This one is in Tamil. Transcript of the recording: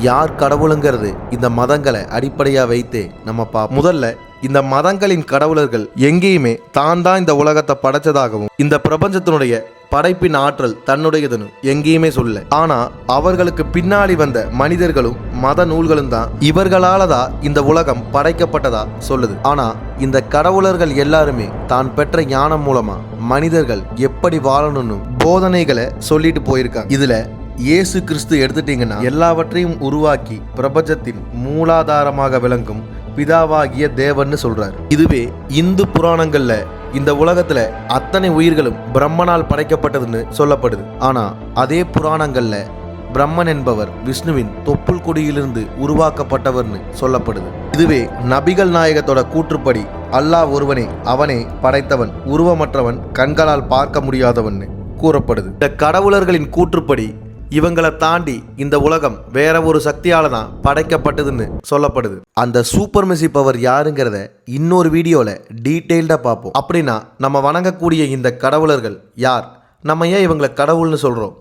யார் கடவுளுங்கிறது இந்த மதங்களை அடிப்படையா வைத்தே நம்ம முதல்ல இந்த மதங்களின் கடவுளர்கள் எங்கேயுமே தான் இந்த உலகத்தை படைச்சதாகவும் இந்த பிரபஞ்சத்தினுடைய படைப்பின் ஆற்றல் தன்னுடையதுன்னு எங்கேயுமே சொல்ல. ஆனா அவர்களுக்கு பின்னாடி வந்த மனிதர்களும் மத நூல்களும் தான் இவர்களால தான் இந்த உலகம் படைக்கப்பட்டதா சொல்லுது. ஆனா இந்த கடவுளர்கள் எல்லாருமே தான் பெற்ற ஞானம் மூலமா மனிதர்கள் எப்படி வாழணும்னு போதனைகளை சொல்லிட்டு போயிருக்காங்க. இதுல இயேசு கிறிஸ்து எடுத்துட்டீங்கன்னா எல்லாவற்றையும் உருவாக்கி பிரபஞ்சத்தின் மூலாதாரமாக விளங்கும் பிதாவாகிய தேவன்னு சொல்றாரு. இதுவே இந்து புராணங்கள்ல இந்த உலகத்துல அத்தனை உயிர்களும் பிரம்மனால் படைக்கப்பட்டதுன்னு சொல்லப்படுது. ஆனா அதே புராணங்கள்ல பிரம்மன் என்பவர் விஷ்ணுவின் தொப்புள் கொடியிலிருந்து உருவாக்கப்பட்டவர்னு சொல்லப்படுது. இதுவே நபிகள் நாயகத்தோட கூற்றுப்படி அல்லாஹ் ஒருவனே, அவனே படைத்தவன், உருவமற்றவன், கண்களால் பார்க்க முடியாதவன் கூறப்படுது. இந்த கடவுளர்களின் கூற்றுப்படி இவங்களை தாண்டி இந்த உலகம் வேற ஒரு சக்தியால தான் படைக்கப்பட்டதுன்னு சொல்லப்படுது. அந்த சூப்பர் மெசி பவர் யாருங்கிறத இன்னொரு வீடியோல டீட்டெயில்டா பார்ப்போம். அப்படின்னா நம்ம வணங்கக்கூடிய இந்த கடவுளர்கள் யார், நம்ம ஏன் இவங்களை கடவுள்னு சொல்றோம்?